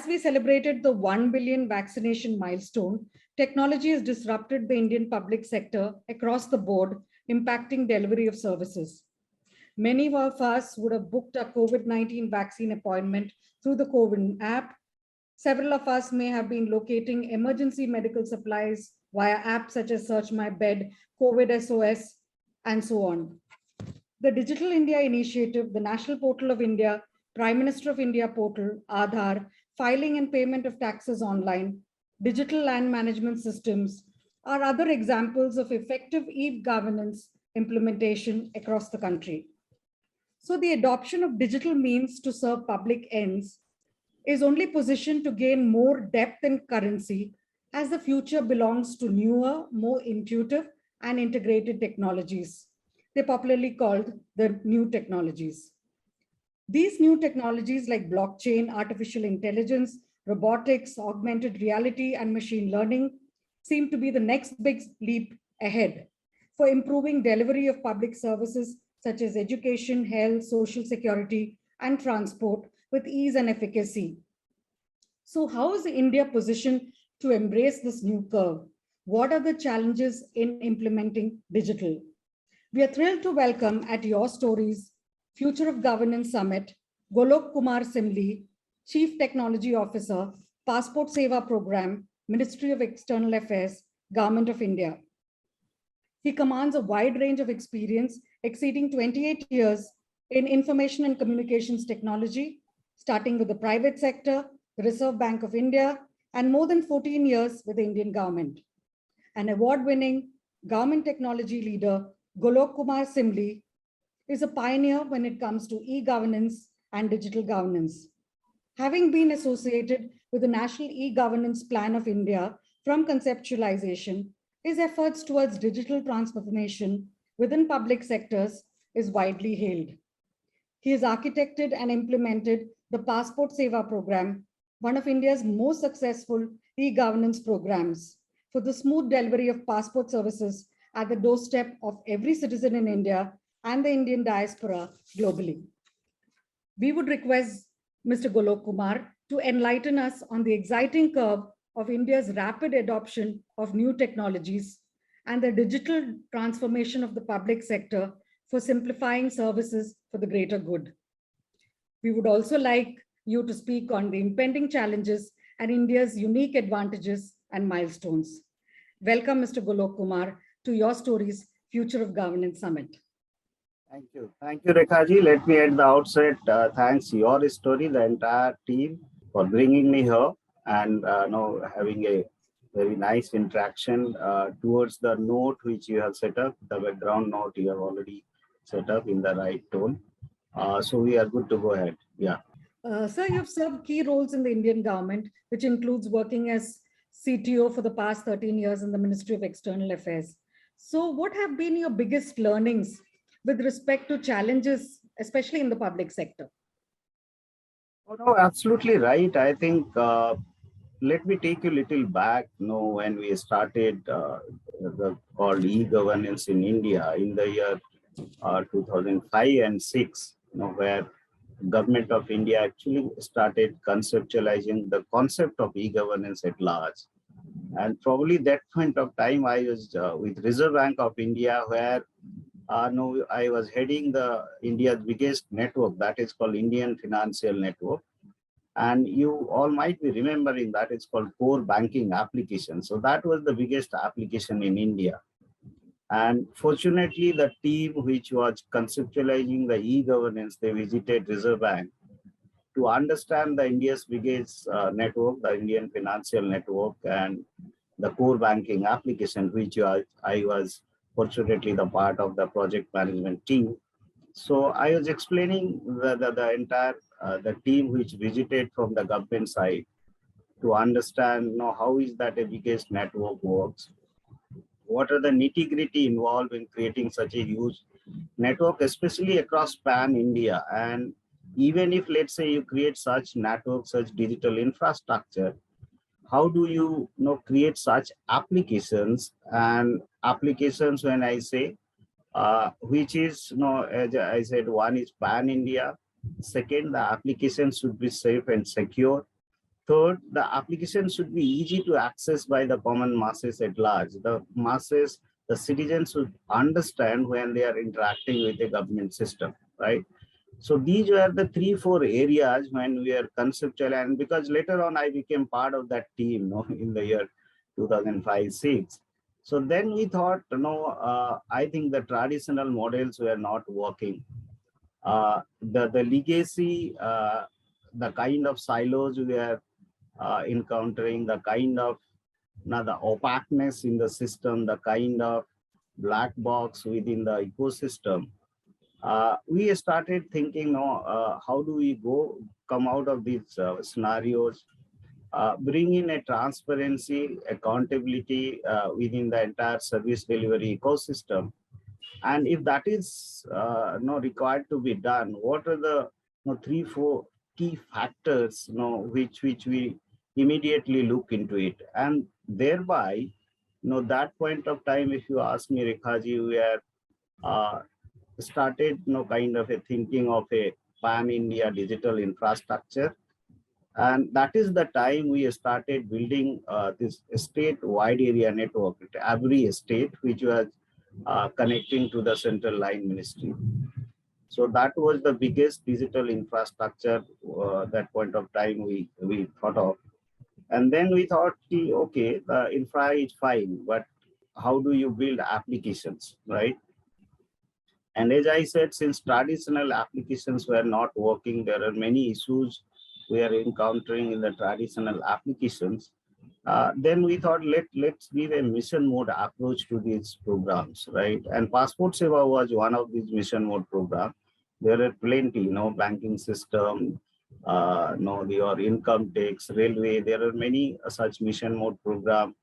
As we celebrated the 1 billion vaccination milestone, technology has disrupted the Indian public sector across the board, impacting delivery of services. Many of us would have booked a COVID-19 vaccine appointment through the COVID app. Several of us may have been locating emergency medical supplies via apps such as Search My Bed, COVID SOS, and so on. The Digital India Initiative, the National Portal of India, Prime Minister of India portal, Aadhaar, filing and payment of taxes online, digital land management systems are other examples of effective e-governance implementation across the country. So the adoption of digital means to serve public ends is only positioned to gain more depth and currency as the future belongs to newer, more intuitive and integrated technologies. They're popularly called the new technologies. These new technologies like blockchain, artificial intelligence, robotics, augmented reality, and machine learning seem to be the next big leap ahead for improving delivery of public services such as education, health, social security, and transport with ease and efficacy. So how is India positioned to embrace this new curve? What are the challenges in implementing digital? We are thrilled to welcome at Your Stories Future of Governance Summit, Golok Kumar Simli, Chief Technology Officer, Passport Seva Program, Ministry of External Affairs, Government of India. He commands a wide range of experience exceeding 28 years in information and communications technology, starting with the private sector, the Reserve Bank of India, and more than 14 years with the Indian government. An award-winning government technology leader, Golok Kumar Simli, is a pioneer when it comes to e-governance and digital governance. Having been associated with the National E-Governance Plan of India from conceptualization, his efforts towards digital transformation within public sectors is widely hailed. He has architected and implemented the Passport Seva program, one of India's most successful e-governance programs for the smooth delivery of passport services at the doorstep of every citizen in India and the Indian diaspora globally. We would request Mr. Golok Kumar to enlighten us on the exciting curve of India's rapid adoption of new technologies and the digital transformation of the public sector for simplifying services for the greater good. We would also like you to speak on the impending challenges and India's unique advantages and milestones. Welcome, Mr. Golok Kumar, to Your Stories Future of Governance Summit. Thank you. Thank you, Rekhaji. Let me at the outset thanks Your Story, the entire team, for bringing me here and having a very nice interaction towards the note which you have set up, the background note you have already set up in the right tone. So we are good to go ahead. Yeah. Sir, you've served key roles in the Indian government, which includes working as CTO for the past 13 years in the Ministry of External Affairs. So what have been your biggest learnings with respect to challenges, especially in the public sector? Oh, no, absolutely right. I think, let me take you a little back, when we started the called e-governance in India in the year 2005 and 6, where Government of India actually started conceptualizing the concept of e-governance at large. And probably that point of time, I was with Reserve Bank of India, where I was heading the India's biggest network, that is called Indian Financial Network. And you all might be remembering that it's called core banking application. So that was the biggest application in India. And fortunately, the team which was conceptualizing the e-governance, they visited Reserve Bank to understand the India's biggest network, the Indian Financial Network, and the core banking application, which I was fortunately the part of the project management team. So I was explaining the entire the team which visited from the government side to understand how is that a biggest network works. What are the nitty-gritty involved in creating such a huge network, especially across pan-India? And even if, let's say, you create such network, such digital infrastructure, how do you, create such applications? And applications, when I say, which is, as I said, one is pan-India. Second, the application should be safe and secure. Third, the application should be easy to access by the common masses at large. The masses, the citizens should understand when they are interacting with the government system, right? So these were the 3, 4 areas when we are conceptual, and because later on I became part of that team, in the year 2005-6. So then we thought, I think the traditional models were not working. The legacy, the kind of silos we are encountering, the kind of the opaqueness in the system, the kind of black box within the ecosystem. We started thinking, how do we come out of these scenarios, bring in a transparency, accountability within the entire service delivery ecosystem. And if that is required to be done, what are the 3, 4 key factors, which we immediately look into it, and thereby, that point of time, if you ask me, Rekhaji, we are started, kind of a thinking of a pan-India digital infrastructure. And that is the time we started building this state-wide area network, every state, which was connecting to the central line ministry. So that was the biggest digital infrastructure that point of time we thought of. And then we thought, okay, the infra is fine, but how do you build applications, right? And as I said, since traditional applications were not working, there are many issues we are encountering in the traditional applications. Then we thought, let's give a mission mode approach to these programs, right? And Passport Seva was one of these mission mode programs. There are plenty, banking system, your income tax, railway. There are many such mission mode program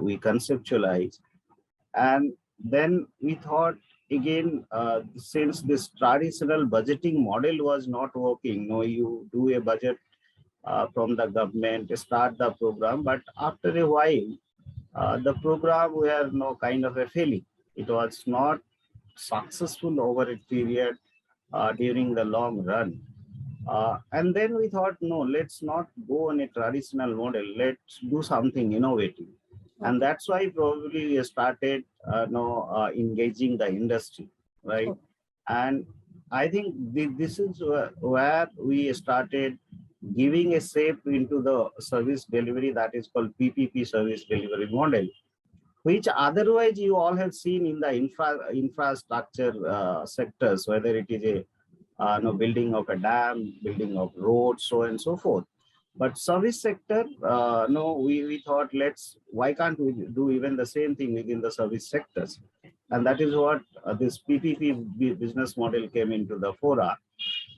we conceptualize. And then we thought again, since this traditional budgeting model was not working, you do a budget from the government, start the program, but after a while, the program were kind of a failing. It was not successful over a period during the long run. And then we thought, no, let's not go on a traditional model. Let's do something innovative. And that's why probably we started engaging the industry, right? And I think this is where we started giving a shape into the service delivery that is called PPP service delivery model, which otherwise you all have seen in the infrastructure sectors, whether it is a building of a dam, building of roads, so on and so forth. But service sector, no, we thought, why can't we do even the same thing within the service sectors? And that is what this PPP business model came into the fora.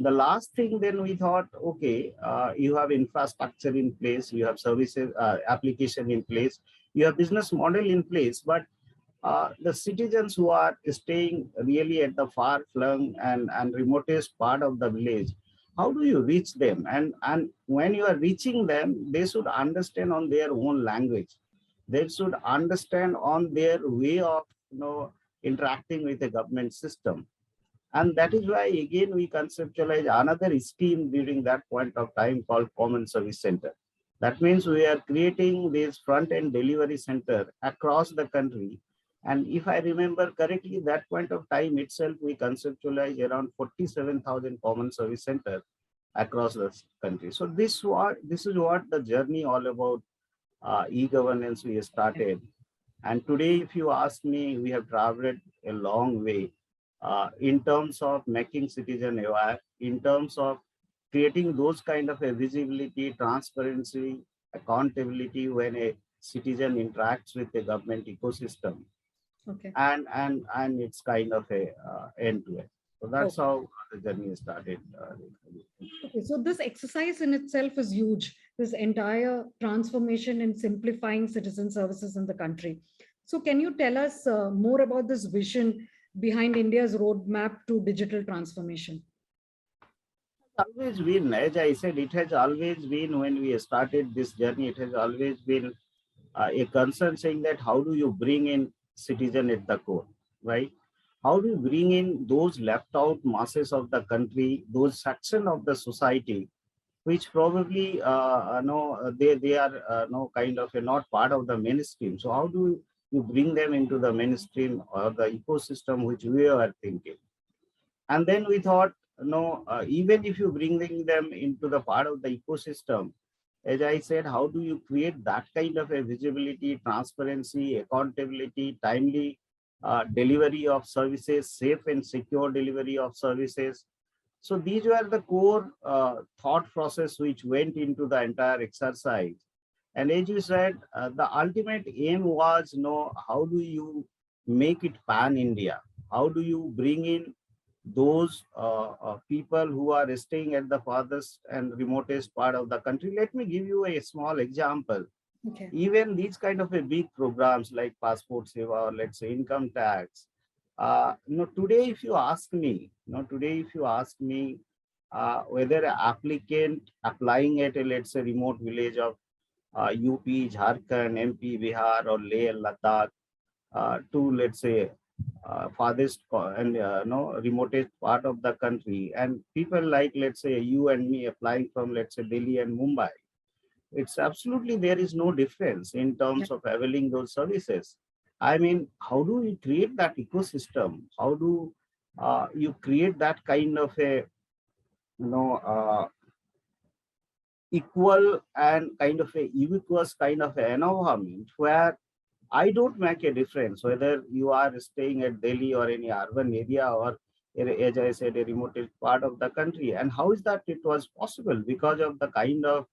The last thing then we thought, okay, you have infrastructure in place, you have services, application in place, you have business model in place, but the citizens who are staying really at the far flung and remotest part of the village, how do you reach them? And when you are reaching them, they should understand on their own language. They should understand on their way of interacting with the government system. And that is why, again, we conceptualize another scheme during that point of time called Common Service Center. That means we are creating this front-end delivery center across the country. And if I remember correctly, that point of time itself, we conceptualized around 47,000 common service centers across the country. So this is what the journey all about e-governance we started. And today, if you ask me, we have traveled a long way in terms of making citizen aware, in terms of creating those kind of a visibility, transparency, accountability when a citizen interacts with the government ecosystem. Okay. And it's kind of a end to end. So that's how the journey started. Okay, so this exercise in itself is huge. This entire transformation in simplifying citizen services in the country. So can you tell us more about this vision behind India's roadmap to digital transformation? Always been, as I said, it has always been, when we started this journey, it has always been a concern saying that how do you bring in citizen at the core, right? How do you bring in those left out masses of the country, those section of the society which probably no, they are no kind of not part of the mainstream. So how do you bring them into the mainstream or the ecosystem which we are thinking? And then we thought, no, even if you bring them into the part of the ecosystem, as I said, how do you create that kind of a visibility, transparency, accountability, timely delivery of services, safe and secure delivery of services? So these were the core thought process which went into the entire exercise. And as you said, the ultimate aim was, how do you make it pan India? How do you bring in those people who are staying at the farthest and remotest part of the country? Let me give you a small example. Okay. Even these kind of a big programs like passport seva or let's say income tax, today if you ask me, whether an applicant applying at a let's say remote village of UP, Jharkhand, MP, Bihar, or Leh, Ladakh, to let's say farthest and no remotest part of the country, and people like let's say you and me applying from let's say Delhi and Mumbai, it's absolutely there is no difference in Yeah. terms of availing those services. I mean, how do you create that ecosystem? How do you create that kind of a you know uh, equal and kind of a ubiquitous kind of an environment where I don't make a difference whether you are staying at Delhi or any urban area or, as I said, a remote part of the country. And how is that it was possible? Because of the kind of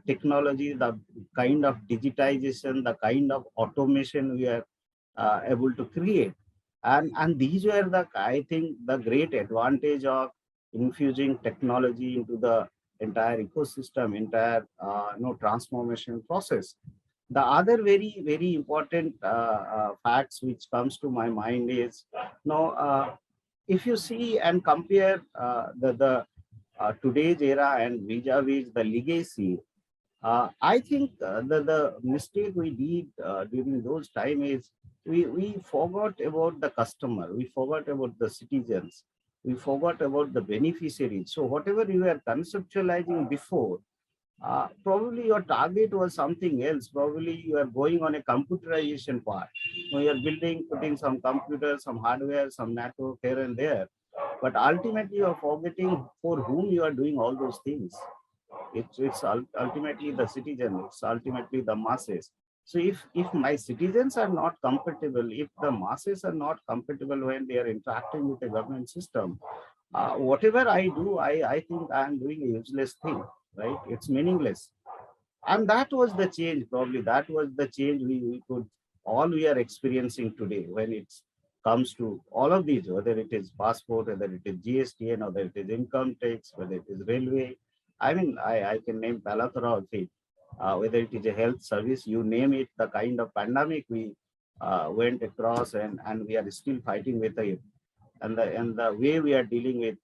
technology, the kind of digitization, the kind of automation we are able to create. And these were the, I think, the great advantage of infusing technology into the entire ecosystem, entire transformation process. The other very, very important facts which comes to my mind is, if you see and compare the today's era and vis-a-vis the legacy, I think the mistake we did during those time is we forgot about the customer, we forgot about the citizens, we forgot about the beneficiaries. So whatever you were conceptualizing before, probably your target was something else. Probably you are going on a computerization part. You are building, putting some computers, some hardware, some network here and there. But ultimately, you are forgetting for whom you are doing all those things. It's ultimately the citizen. It's ultimately the masses. So if my citizens are not compatible, if the masses are not compatible when they are interacting with the government system, whatever I do, I think I am doing a useless thing, right? It's meaningless. And that was the change, probably that was the change we could all we are experiencing today when it comes to all of these, whether it is passport, whether it is GSTN, whether it is income tax, whether it is railway. I mean, I can name plethora of it, whether it is a health service, you name it, the kind of pandemic we went across, and we are still fighting with it, and the way we are dealing with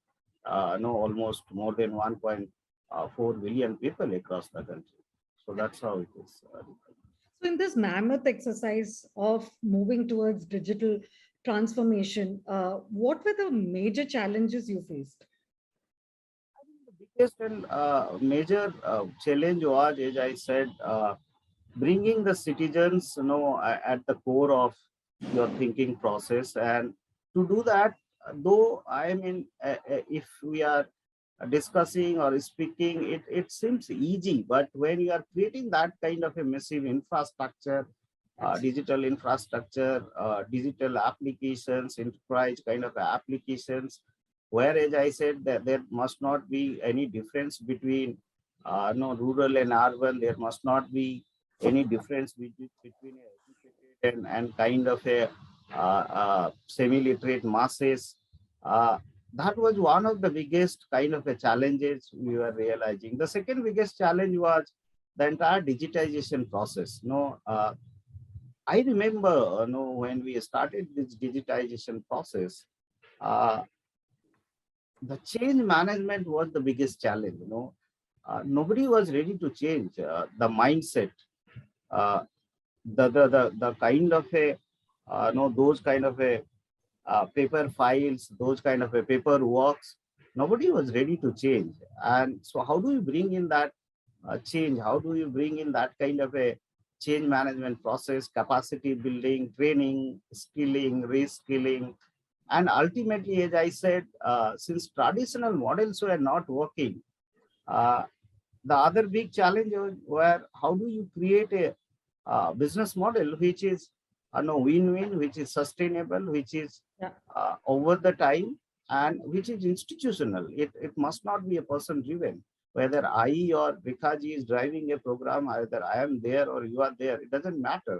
no almost more than 1.4 billion people across the country. So that's how it is. So, in this mammoth exercise of moving towards digital transformation, what were the major challenges you faced? The biggest and major challenge was, as I said, bringing the citizens, at the core of your thinking process. And to do that, though, I mean, if we are discussing or speaking, it seems easy, but when you are creating that kind of a massive infrastructure, digital infrastructure, digital applications, enterprise kind of applications, whereas I said that there must not be any difference between no rural and urban. There must not be any difference between a educated and kind of a semi-literate masses. Uh, that was one of the biggest kind of a challenges we were realizing. The second biggest challenge was the entire digitization process. I remember, when we started this digitization process, uh, the change management was the biggest challenge. Nobody was ready to change the mindset, uh, the kind of a, those kind of a paper files, those kind of a paper works, nobody was ready to change. And so how do you bring in that change? How do you bring in that kind of a change management process, capacity building, training, skilling, reskilling? And ultimately, as I said, since traditional models were not working, uh, the other big challenge were how do you create a business model which is no win-win, which is sustainable, which is Yeah. over the time, and which is institutional. It must not be a person driven. Whether I or Rikhaji is driving a program, either I am there or you are there, it doesn't matter.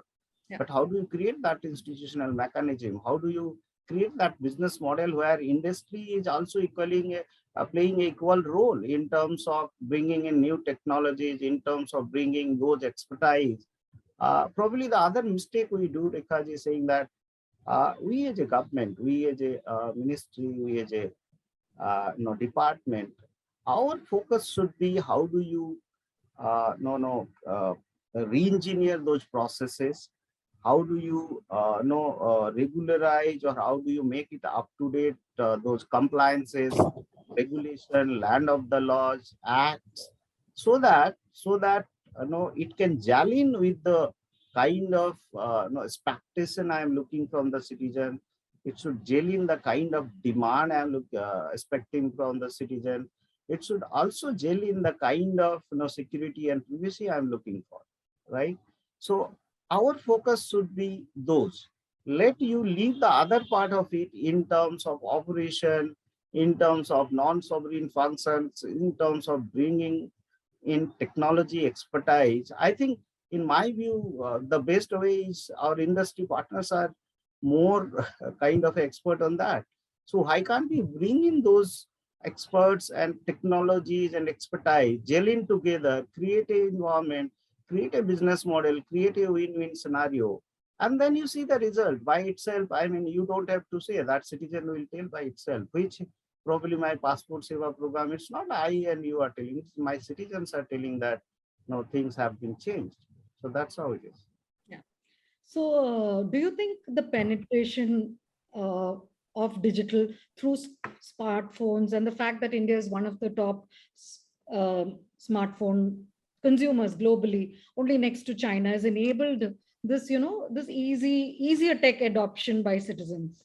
Yeah. But how do you create that institutional mechanism? How do you create that business model where industry is also playing an equal role in terms of bringing in new technologies, in terms of bringing those expertise? Probably the other mistake we do, Rikhaji, is saying that we as a government, we as a ministry, we as a department, our focus should be how do you re-engineer those processes? How do you regularize, or how do you make it up to date, those compliances, regulation, land of the laws, acts, so that it can gel in with the kind of expectation I am looking from the citizen. It should gel in the kind of demand I am expecting from the citizen. It should also gel in the kind of security and privacy I'm looking for, right? So our focus should be those. Let you leave the other part of it in terms of operation, in terms of non-sovereign functions, in terms of bringing in technology expertise. I think, in my view, the best way is our industry partners are more kind of expert on that. So why can't we bring in those experts and technologies and expertise, gel in together, create an environment, create a business model, create a win-win scenario, and then you see the result by itself. I mean, you don't have to say that, citizen will tell by itself, which probably my passport seva program, it's not I and you are telling, it's my citizens are telling that no, things have been changed. So that's how it is. Yeah. So, do you think the penetration of digital through smartphones and the fact that India is one of the top smartphone consumers globally, only next to China, has enabled this, this easier tech adoption by citizens?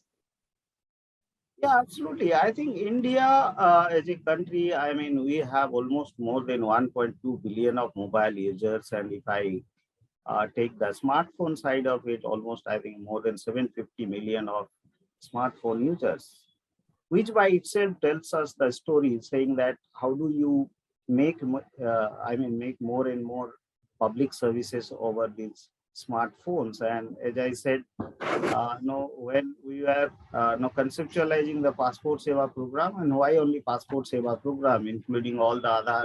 Yeah, absolutely. I think India, as a country, I mean, we have almost more than 1.2 billion of mobile users. And if I take the smartphone side of it, almost, I think, more than 750 million of smartphone users, which by itself tells us the story, saying that how do you make more and more public services over these smartphones. And as I said, no, when we were conceptualizing the passport seva program, and why only passport seva program, including all the other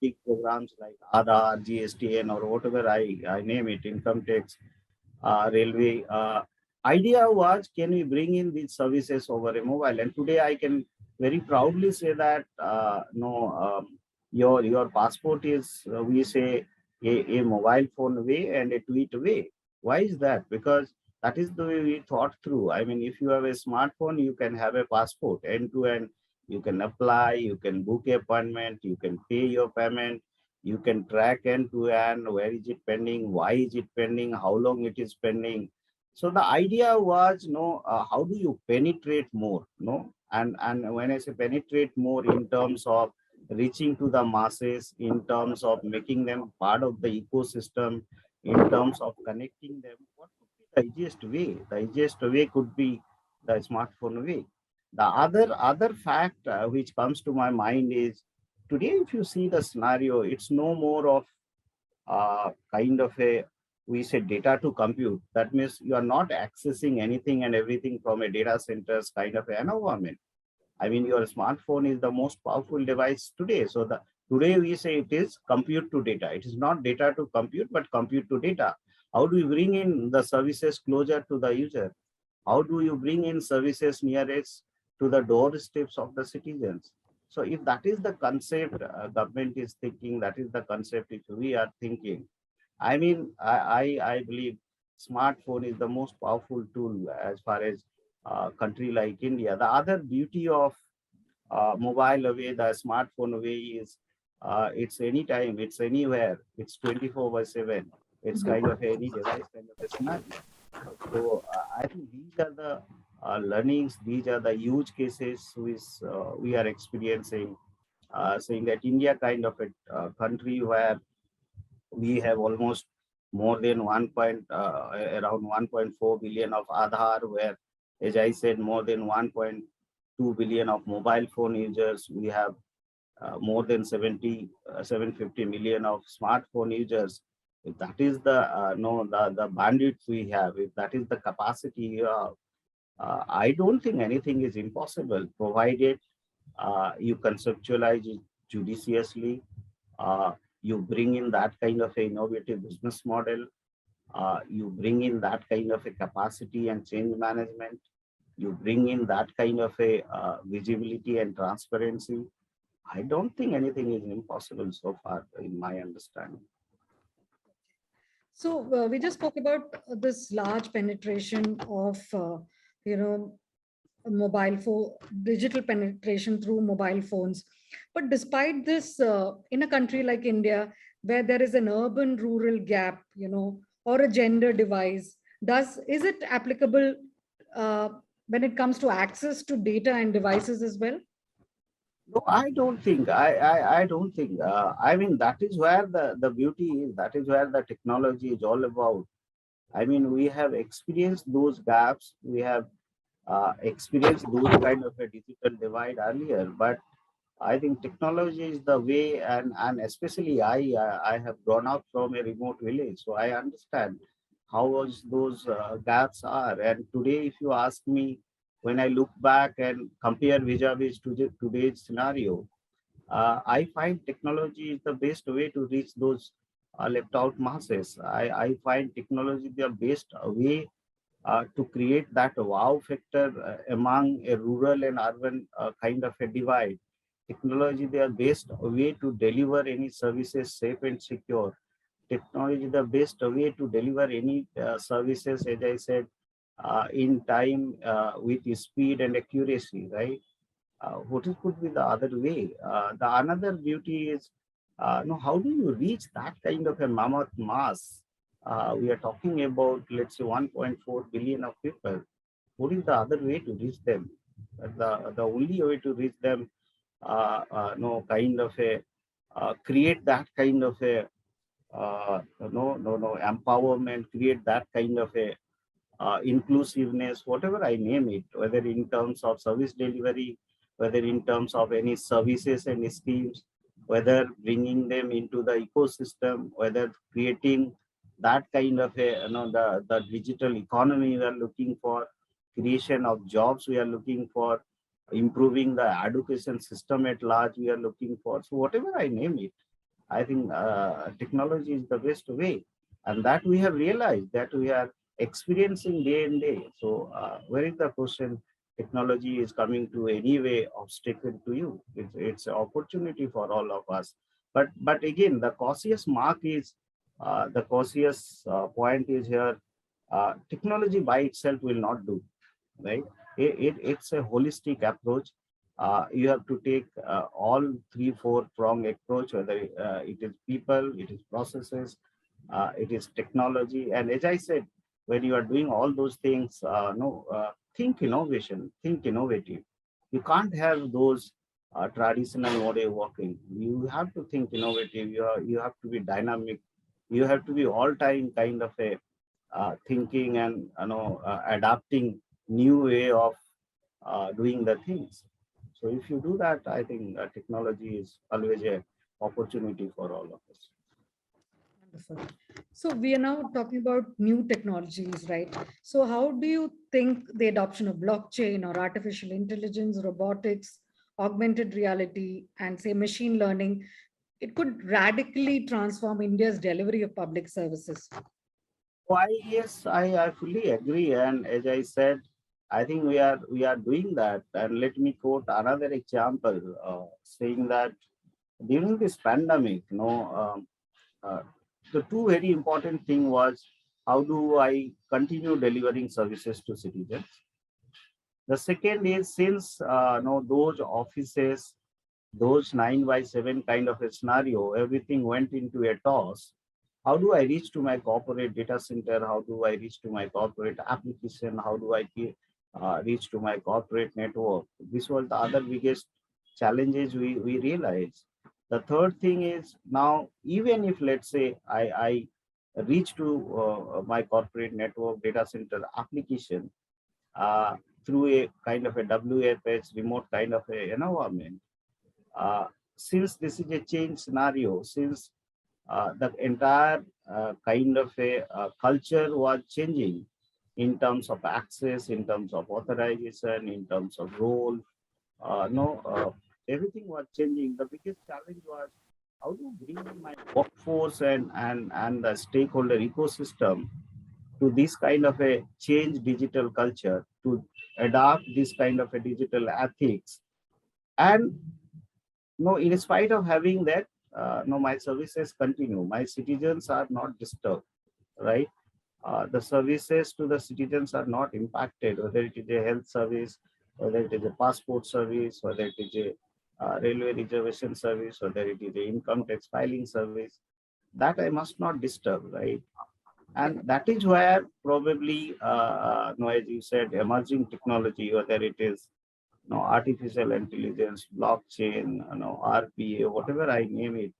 big programs like Aadhaar, GSTN, or whatever I name it, income tax, railway. Idea was, can we bring in these services over a mobile? And today I can very proudly say that no, your passport is we say a mobile phone away and a tweet away. Why is that? Because that is the way we thought through. I mean, if you have a smartphone, you can have a passport end to end. You can apply, you can book an appointment, you can pay your payment, you can track end to end, where is it pending, why is it pending, how long it is pending. So the idea was, how do you penetrate more, and when I say penetrate more, in terms of reaching to the masses, in terms of making them part of the ecosystem, in terms of connecting them, what could be the easiest way? The easiest way could be the smartphone way. The other fact which comes to my mind is, today, if you see the scenario, it's no more of kind of a, we say, data to compute. That means you are not accessing anything and everything from a data centers kind of an environment. I mean, your smartphone is the most powerful device today. So today we say it is compute to data. It is not data to compute, but compute to data. How do we bring in the services closer to the user? How do you bring in services nearest to the doorsteps of the citizens? So if that is the concept government is thinking, that is the concept if we are thinking, I mean, I believe smartphone is the most powerful tool as far as country like India. The other beauty of mobile away, the smartphone away is it's anytime, it's anywhere, it's 24/7. It's kind of any device kind of a scenario. So I think these are the learnings, these are the huge cases which we are experiencing, saying that India kind of a country where we have almost more than around 1.4 billion of Aadhaar, where, as I said, more than 1.2 billion of mobile phone users. We have more than 750 million of smartphone users. If that is the no the bandwidth we have, if that is the capacity, I don't think anything is impossible, provided you conceptualize it judiciously, uh, you bring in that kind of a innovative business model, you bring in that kind of a capacity and change management, you bring in that kind of a visibility and transparency. I don't think anything is impossible so far, in my understanding. So we just spoke about this large penetration of, you know, mobile phone, digital penetration through mobile phones. But despite this, in a country like India, where there is an urban-rural gap, or a gender divide, is it applicable uh, when it comes to access to data and devices as well? No, I don't think. I don't think. I mean, that is where the beauty is. That is where the technology is all about. I mean, we have experienced those gaps. We have experienced those kind of a digital divide earlier. But I think technology is the way, and especially I have grown up from a remote village, so I understand how was those gaps are. And today, if you ask me, when I look back and compare vis-a-vis to today's scenario, I find technology is the best way to reach those left out masses. I find technology the best way to create that wow factor among a rural and urban kind of a divide. Technology, the best way to deliver any services safe and secure. Technology, the best way to deliver any services, as I said, in time with speed and accuracy, right? Could be the other way? The another beauty is, how do you reach that kind of a mammoth mass? We are talking about, let's say, 1.4 billion of people. What is the other way to reach them? The only way to reach them, no kind of a create that kind of a no empowerment, create that kind of a inclusiveness, whatever I name it, whether in terms of service delivery, whether in terms of any services and schemes, whether bringing them into the ecosystem, whether creating that kind of a, the digital economy we are looking for, creation of jobs we are looking for, improving the education system at large we are looking for. So whatever I name it, I think technology is the best way, and that we have realized that we are experiencing day and day. So, where is the question? Technology is coming to any way obstacle to you. It's an opportunity for all of us. But again, the cautious mark is the cautious point is here. Technology by itself will not do, right? It's a holistic approach. You have to take all three, four prong approach, whether it is people, it is processes, it is technology. And as I said, when you are doing all those things, no, think innovation, think innovative. You can't have those traditional way of working. You have to think innovative. You have to be dynamic. You have to be all time kind of a thinking and adapting new way of doing the things. So if you do that, I think technology is always a opportunity for all of us. Wonderful. So we are now talking about new technologies, right? So how do you think the adoption of blockchain or artificial intelligence, robotics, augmented reality, and say machine learning, it could radically transform India's delivery of public services? Why? Yes, I fully agree. And as I said, I think we are doing that. And let me quote another example, saying that during this pandemic, uh, the two very important thing was, how do I continue delivering services to citizens? The second is, since those offices, those 9 by 7 kind of a scenario, everything went into a toss. How do I reach to my corporate data center? How do I reach to my corporate application? How do I reach to my corporate network? This was the other biggest challenges we realized. The third thing is, now, even if let's say I reach to my corporate network data center application uh, through a kind of a WFS remote kind of a environment, uh, since this is a change scenario, since the entire kind of a culture was changing in terms of access, in terms of authorization, in terms of role, no, everything was changing. The biggest challenge was how to bring my workforce and the stakeholder ecosystem to this kind of a change digital culture, to adopt this kind of a digital ethics. And no, in spite of having that, no, my services continue. My citizens are not disturbed, right? The services to the citizens are not impacted, whether it is a health service, whether it is a passport service, whether it is a railway reservation service, whether it is a income tax filing service. That I must not disturb, right? Yeah. And that is where probably, no, as you said, emerging technology, whether it is artificial intelligence, blockchain, RPA, whatever I name it,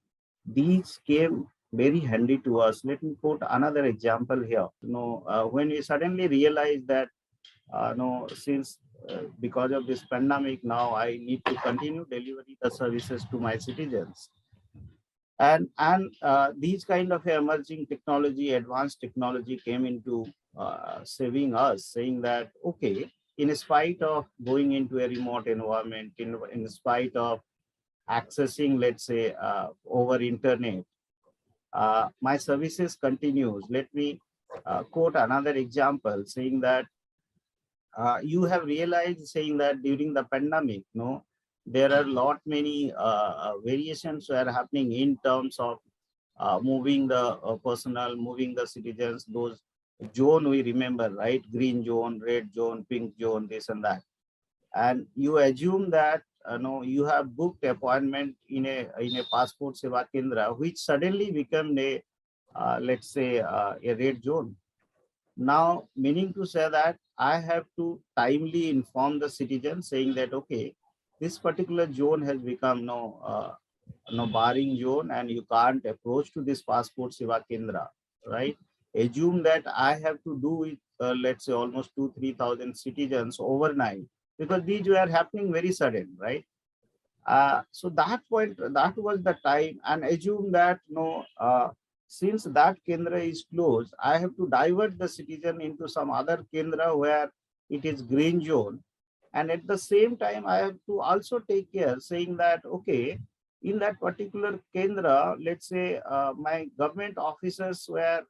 these came very handy to us. Let me quote another example here. When we suddenly realized that, since because of this pandemic, now I need to continue delivering the services to my citizens, and these kind of emerging technology, advanced technology came into saving us, saying that okay, in spite of going into a remote environment, in spite of accessing, let's say, over internet, my services continues. Let me quote another example, saying that you have realized, saying that during the pandemic, no, there are lot many variations were happening in terms of moving the personnel, moving the citizens, those zone we remember, right? Green zone, red zone, pink zone, this and that. And you assume that no, you have booked appointment in a passport seva kendra, which suddenly become a let's say a red zone. Now, meaning to say that I have to timely inform the citizen, saying that okay, this particular zone has become no barring zone, and you can't approach to this passport seva kendra, right? Assume that I have to do with let's say almost 2-3 thousand citizens overnight, because these were happening very sudden, right? So that point, that was the time, and assume that no, since that kendra is closed, I have to divert the citizen into some other kendra where it is green zone. And at the same time, I have to also take care, saying that okay, in that particular kendra, let's say my government officers were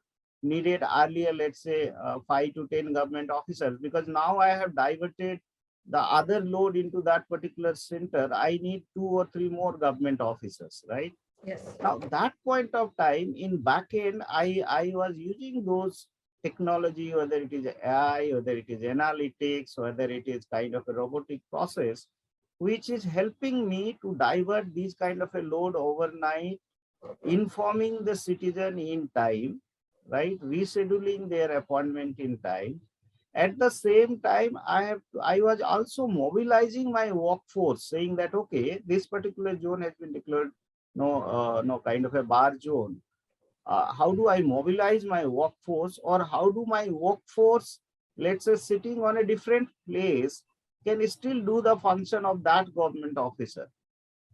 needed earlier, let's say 5 to 10 government officers, because now I have diverted the other load into that particular center. I need 2 or 3 more government officers, right? Yes. Now, that point of time in backend, I was using those technology, whether it is AI, whether it is analytics, whether it is kind of a robotic process, which is helping me to divert these kind of a load overnight, informing the citizen in time, right? Rescheduling their appointment in time. At the same time, I was also mobilizing my workforce, saying that okay, this particular zone has been declared no kind of a bar zone. How do I mobilize my workforce, or how do my workforce, let's say sitting on a different place, can still do the function of that government officer?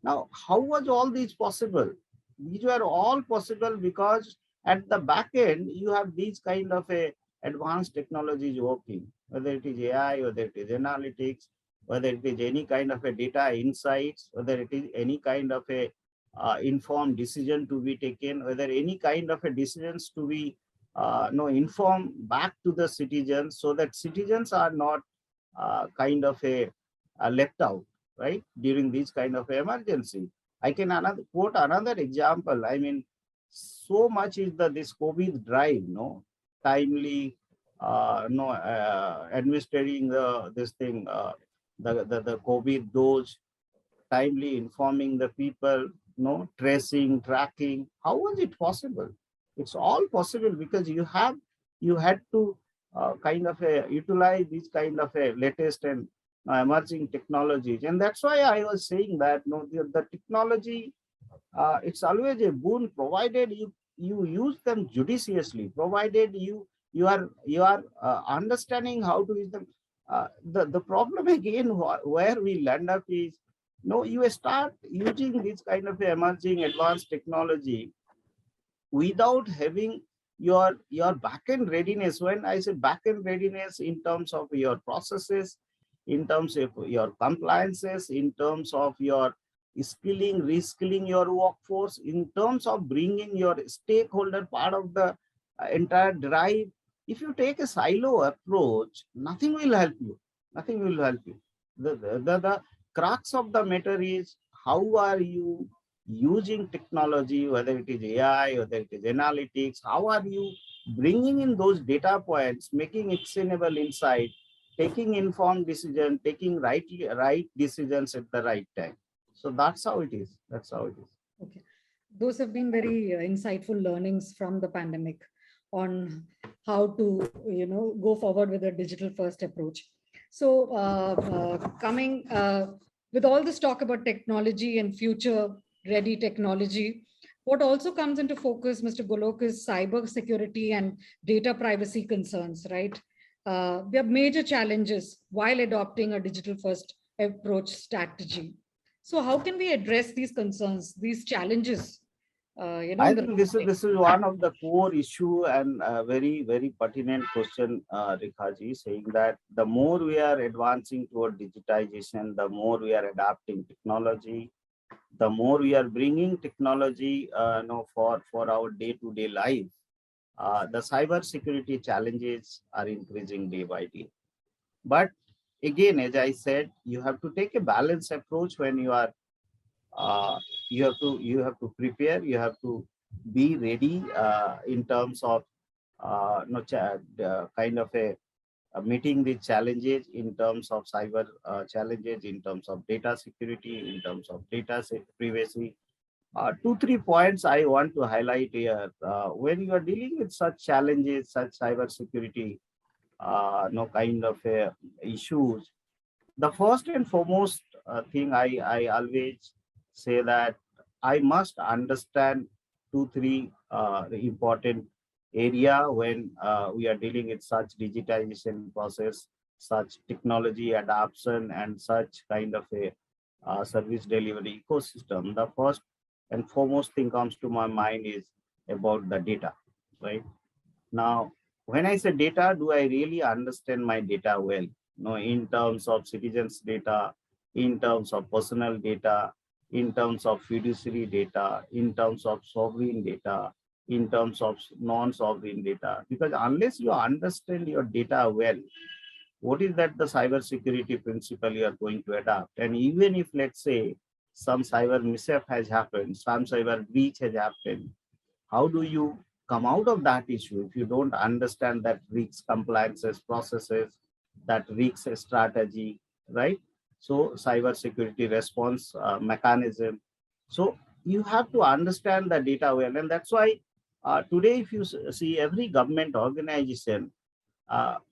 Now, how was all these possible? These were all possible because at the back end, you have these kind of a advanced technologies working, whether it is AI, whether it is analytics, whether it is any kind of a data insights, whether it is any kind of a informed decision to be taken, whether any kind of a decisions to be no informed back to the citizens, so that citizens are not kind of a left out, right, during these kind of emergency. I can another quote another example. I mean, so much is the this COVID drive, no, timely administering this thing, the COVID dose, timely informing the people, tracing, tracking. How was it possible? It's all possible because you had to kind of utilize these kind of latest and emerging technologies. And that's why I was saying that the technology, it's always a boon provided you use them judiciously, provided you are understanding how to use them. The problem again where we land up is, you start using this kind of emerging advanced technology without having your backend readiness. When I say backend readiness, in terms of your processes, in terms of your compliances, in terms of your skilling, reskilling your workforce, in terms of bringing your stakeholder part of the entire drive. If you take a silo approach, nothing will help you. Nothing will help you. The crux of the matter is, how are you using technology, whether it is AI, whether it is analytics, how are you bringing in those data points, making actionable insight, taking informed decision, taking right decisions at the right time. So that's how it is. That's how it is. Okay. Those have been very insightful learnings from the pandemic on how to, go forward with a digital first approach. So coming with all this talk about technology and future ready technology, what also comes into focus, Mr. Golok, is cyber security and data privacy concerns, right? There are major challenges while adopting a digital first approach strategy. So how can we address these concerns, these challenges? I In the think this is one of the core issue, and very very pertinent question, Rekhaji, saying that the more we are advancing toward digitization, the more we are adapting technology, the more we are bringing technology, for our day-to-day life. The cyber security challenges are increasing day by day. But again, as I said, you have to take a balanced approach when uh, you have to prepare, you have to be ready in terms of kind of meeting the challenges in terms of cyber challenges, in terms of data security, in terms of data privacy. Two, 3 points I want to highlight here. When you are dealing with such challenges, such cyber security, no kind of issues, the first and foremost thing I always say that I must understand two, three important area when we are dealing with such digitization process, such technology adoption, and such kind of a service delivery ecosystem. The first and foremost thing comes to my mind is about the data, right? Now, when I say data, do I really understand my data well? No, in terms of citizens' data, in terms of personal data, in terms of fiduciary data, in terms of sovereign data, in terms of non-sovereign data. Because unless you understand your data well, what is that the cyber security principle you are going to adopt? And even if, let's say, some cyber mishap has happened, some cyber breach has happened, how do you come out of that issue if you don't understand that risk compliances processes, that risk strategy, right? So cyber security response mechanism. So you have to understand the data well, and that's why today, if you see every government organization,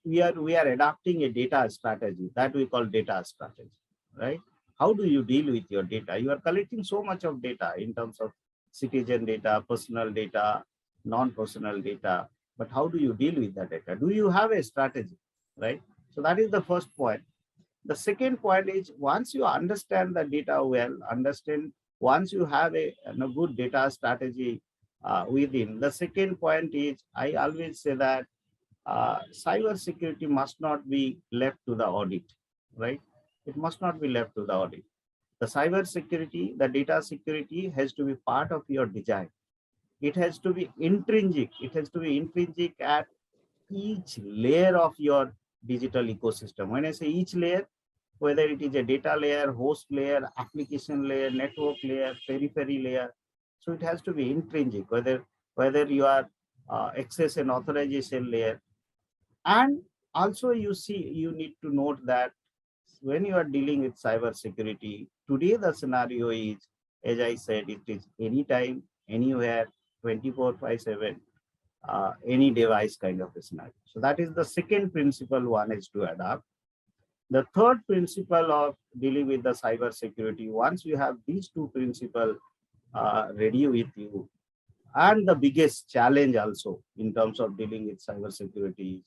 we are adopting a data strategy that we call data strategy, right? How do you deal with your data? You are collecting so much of data in terms of citizen data, personal data, non-personal data, but how do you deal with that data? Do you have a strategy, right? So that is the first point. The second point is, once you understand the data well, once you have a good data strategy within, the second point is, I always say that cyber security must not be left to the audit, right? It must not be left to the audit. The cyber security, the data security has to be part of your design. It has to be intrinsic. It has to be intrinsic at each layer of your digital ecosystem. When I say each layer, whether it is a data layer, host layer, application layer, network layer, periphery layer, so it has to be intrinsic. Whether you are access and authorization layer, And also you need to note that when you are dealing with cyber security, today the scenario is, as I said, it is anytime, anywhere, 24/7, any device kind of a scenario. So that is the second principle one is to adopt. The third principle of dealing with the cyber security, once you have these two principles ready with you, and the biggest challenge also in terms of dealing with cyber security is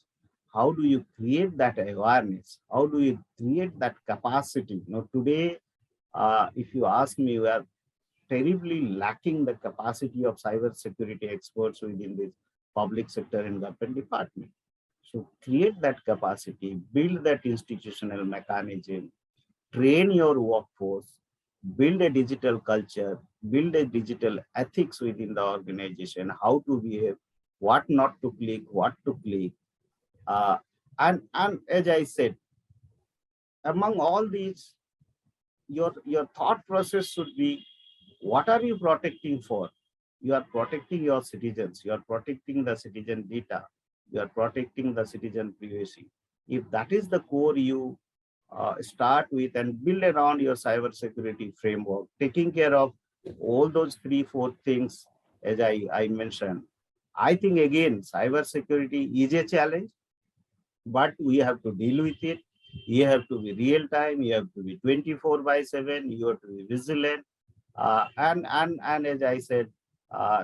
how do you create that awareness? How do you create that capacity? Today, if you ask me, we are terribly lacking the capacity of cyber security experts within this public sector and government department. So create that capacity, build that institutional mechanism, train your workforce, build a digital culture, build a digital ethics within the organization, how to behave, what not to click, what to click. Uh, and as I said, among all these, your thought process should be, what are you protecting for? You are protecting your citizens, you are protecting the citizen data, you are protecting the citizen privacy. If that is the core you start with and build around your cyber security framework, taking care of all those 3 4 things as I mentioned. I think again, cyber security is a challenge, but we have to deal with it. You have to be real time, you have to be 24/7, you have to be vigilant. And as I said,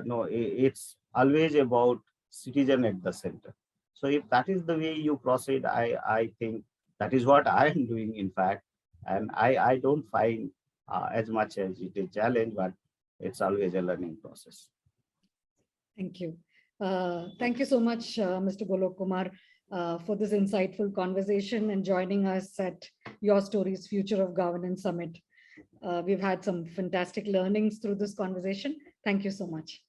no, it's always about citizen at the center. So if that is the way you proceed, I think that is what I am doing, in fact. And I don't find as much as it a challenge, but it's always a learning process. Thank you. Thank you so much, Mr. Golok Kumar, for this insightful conversation and joining us at Your Stories Future of Governance Summit. We've had some fantastic learnings through this conversation. Thank you so much.